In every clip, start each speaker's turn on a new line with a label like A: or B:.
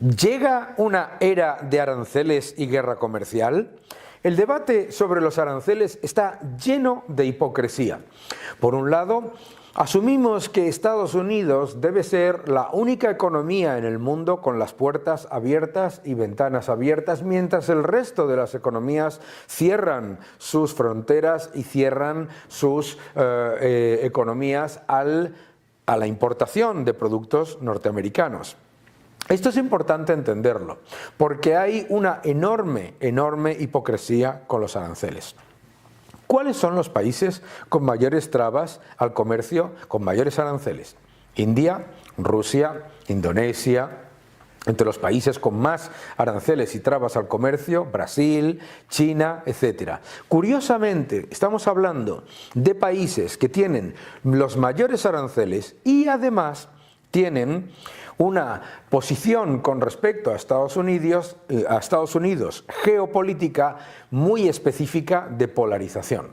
A: ¿Llega una era de aranceles y guerra comercial? El debate sobre los aranceles está lleno de hipocresía. Por un lado, asumimos que Estados Unidos debe ser la única economía en el mundo con las puertas abiertas y ventanas abiertas, mientras el resto de las economías cierran sus fronteras y cierran sus economías a la importación de productos norteamericanos. Esto es importante entenderlo, porque hay una enorme hipocresía con los aranceles. ¿Cuáles son los países con mayores trabas al comercio, con mayores aranceles? India, Rusia, Indonesia. Entre los países con más aranceles y trabas al comercio, Brasil, China, etc. Curiosamente, estamos hablando de países que tienen los mayores aranceles y además tienen una posición con respecto a Estados Unidos geopolítica muy específica de polarización.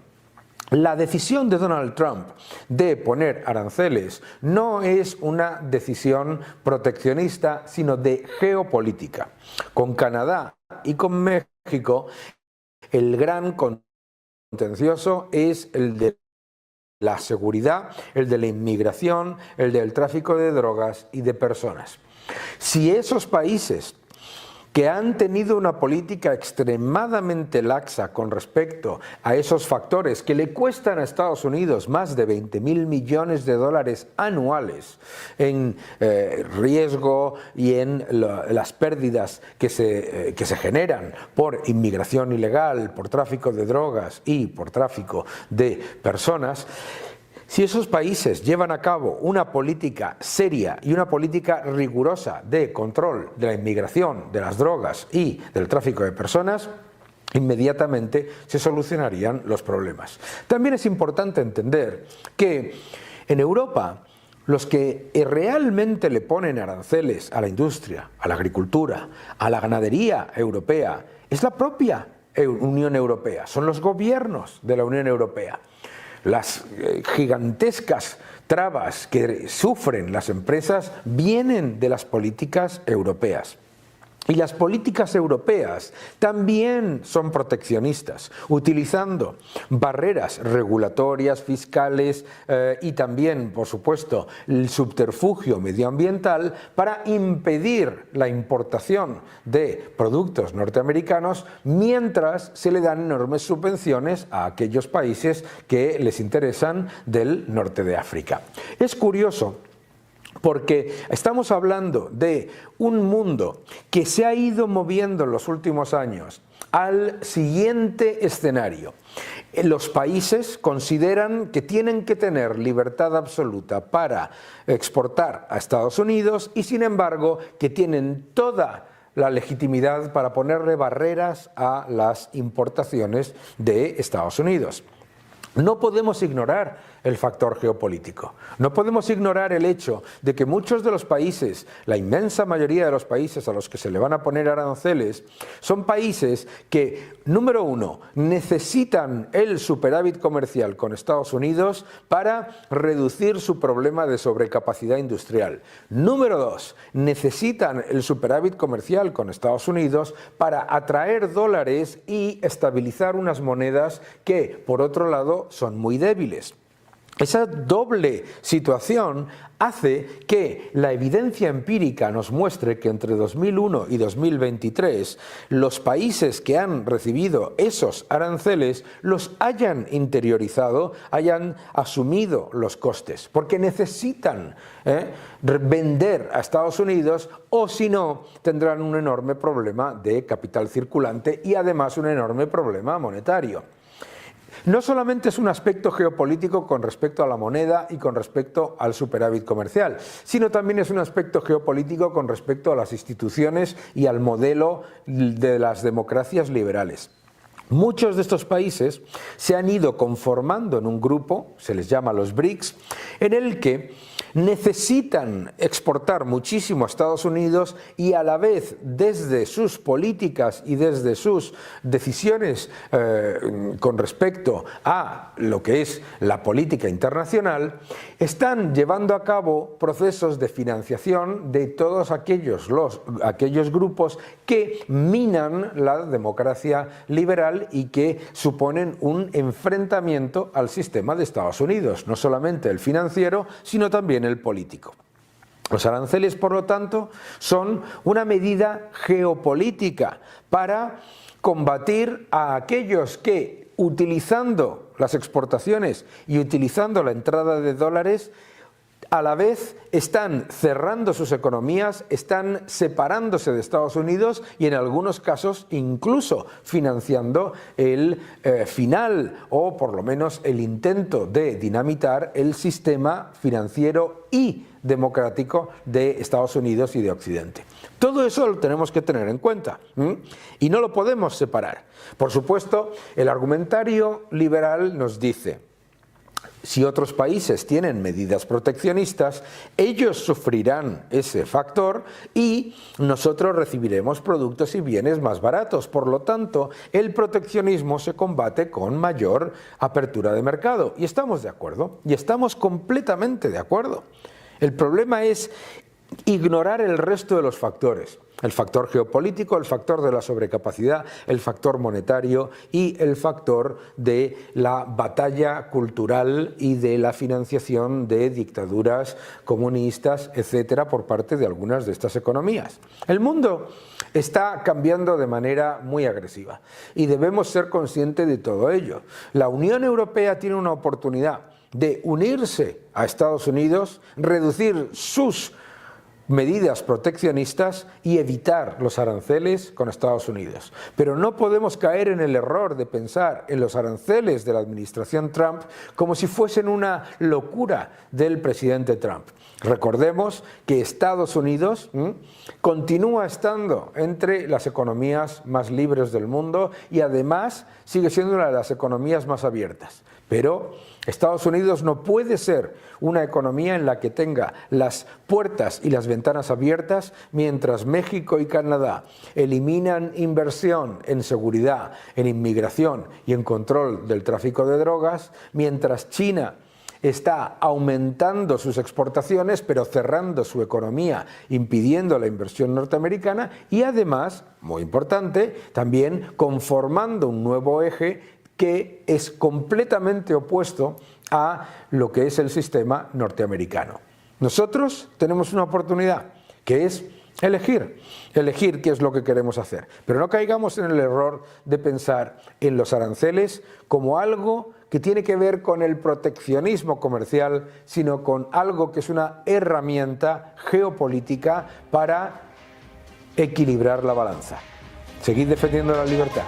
A: La decisión de Donald Trump de poner aranceles no es una decisión proteccionista, sino de geopolítica. Con Canadá y con México, el gran contencioso es el de la seguridad, el de la inmigración, el del tráfico de drogas y de personas. Si esos países que han tenido una política extremadamente laxa con respecto a esos factores que le cuestan a Estados Unidos más de 20.000 millones de dólares anuales en riesgo y en las pérdidas que se generan por inmigración ilegal, por tráfico de drogas y por tráfico de personas. Si esos países llevan a cabo una política seria y una política rigurosa de control de la inmigración, de las drogas y del tráfico de personas, inmediatamente se solucionarían los problemas. También es importante entender que en Europa los que realmente le ponen aranceles a la industria, a la agricultura, a la ganadería europea, es la propia Unión Europea, son los gobiernos de la Unión Europea. Las gigantescas trabas que sufren las empresas vienen de las políticas europeas. Y las políticas europeas también son proteccionistas, utilizando barreras regulatorias, fiscales y también, por supuesto, el subterfugio medioambiental para impedir la importación de productos norteamericanos mientras se le dan enormes subvenciones a aquellos países que les interesan del norte de África. Es curioso, porque estamos hablando de un mundo que se ha ido moviendo en los últimos años al siguiente escenario. Los países consideran que tienen que tener libertad absoluta para exportar a Estados Unidos y, sin embargo, que tienen toda la legitimidad para ponerle barreras a las importaciones de Estados Unidos. No podemos ignorar el factor geopolítico. No podemos ignorar el hecho de que muchos de los países, la inmensa mayoría de los países a los que se le van a poner aranceles, son países que, número uno, necesitan el superávit comercial con Estados Unidos para reducir su problema de sobrecapacidad industrial. Número dos, necesitan el superávit comercial con Estados Unidos para atraer dólares y estabilizar unas monedas que, por otro lado, son muy débiles. Esa doble situación hace que la evidencia empírica nos muestre que entre 2001 y 2023 los países que han recibido esos aranceles los hayan interiorizado, hayan asumido los costes, porque necesitan vender a Estados Unidos o si no tendrán un enorme problema de capital circulante y además un enorme problema monetario. No solamente es un aspecto geopolítico con respecto a la moneda y con respecto al superávit comercial, sino también es un aspecto geopolítico con respecto a las instituciones y al modelo de las democracias liberales. Muchos de estos países se han ido conformando en un grupo, se les llama los BRICS, en el que necesitan exportar muchísimo a Estados Unidos y a la vez desde sus políticas y desde sus decisiones con respecto a lo que es la política internacional, están llevando a cabo procesos de financiación de todos aquellos grupos que minan la democracia liberal y que suponen un enfrentamiento al sistema de Estados Unidos, no solamente el financiero, sino también el político. Los aranceles, por lo tanto, son una medida geopolítica para combatir a aquellos que, utilizando las exportaciones y utilizando la entrada de dólares, a la vez están cerrando sus economías, están separándose de Estados Unidos y en algunos casos incluso financiando el final o por lo menos el intento de dinamitar el sistema financiero y democrático de Estados Unidos y de Occidente. Todo eso lo tenemos que tener en cuenta y no lo podemos separar. Por supuesto, el argumentario liberal nos dice: si otros países tienen medidas proteccionistas, ellos sufrirán ese factor y nosotros recibiremos productos y bienes más baratos. Por lo tanto, el proteccionismo se combate con mayor apertura de mercado. Y estamos de acuerdo, y estamos completamente de acuerdo. El problema es ignorar el resto de los factores. El factor geopolítico, el factor de la sobrecapacidad, el factor monetario y el factor de la batalla cultural y de la financiación de dictaduras comunistas, etcétera, por parte de algunas de estas economías. El mundo está cambiando de manera muy agresiva y debemos ser conscientes de todo ello. La Unión Europea tiene una oportunidad de unirse a Estados Unidos, reducir sus medidas proteccionistas y evitar los aranceles con Estados Unidos. Pero no podemos caer en el error de pensar en los aranceles de la administración Trump como si fuesen una locura del presidente Trump. Recordemos que Estados Unidos continúa estando entre las economías más libres del mundo y además sigue siendo una de las economías más abiertas. Pero Estados Unidos no puede ser una economía en la que tenga las puertas y las ventanas abiertas mientras México y Canadá eliminan inversión en seguridad, en inmigración y en control del tráfico de drogas, mientras China está aumentando sus exportaciones pero cerrando su economía, impidiendo la inversión norteamericana y además, muy importante, también conformando un nuevo eje que es completamente opuesto a lo que es el sistema norteamericano. Nosotros tenemos una oportunidad, que es elegir qué es lo que queremos hacer. Pero no caigamos en el error de pensar en los aranceles como algo que tiene que ver con el proteccionismo comercial, sino con algo que es una herramienta geopolítica para equilibrar la balanza. Seguid defendiendo la libertad.